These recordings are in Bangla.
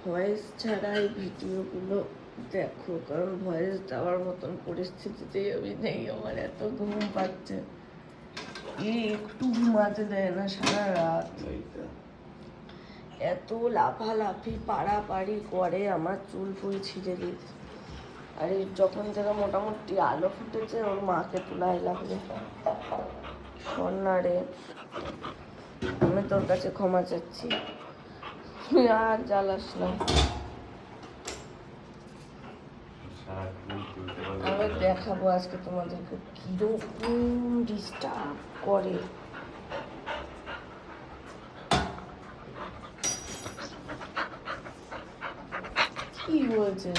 ভয়েস ছাড়াই ভিডিওগুলো দেখো, কারণ ভয়েস দেওয়ার মতন পরিস্থিতিতেই আমি নেই। আমার এত ঘুম পাচ্ছে, একটু ঘুমাতে দেয় না সারা রাত। এত লাফালাফি পাড়াপাড়ি করে, আমার চুল ফুল ছিঁড়ে দিচ্ছে। আর যখন থেকে মোটামুটি আলো ফুটেছে, ওর মাকে তোলাই লাগবে। শোন না রে, আমি তোর কাছে ক্ষমা চাচ্ছি, তুই আর জ্বালাস না। আমি দেখাবো আজকে তোমাদেরকে কিরকম ডিস্টার্ব করে। কি বলছে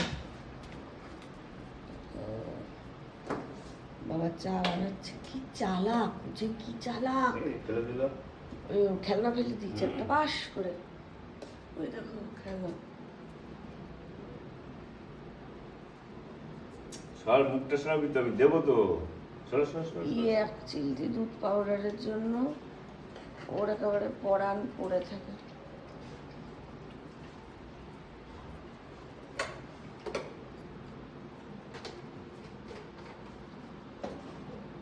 বাবা? চা বানাচ্ছে, কি চালাক যে, কি চালাক। ওই খেলনা ফেলে দিচ্ছে একটা বাস করে। ওই দেখো খেলনা। সর মুখটা সরাবি তো, আমি দেবো তো। এক চিলটি দুধ পাউডারের জন্য ওর একেবারে পরাণ পড়ে থাকে।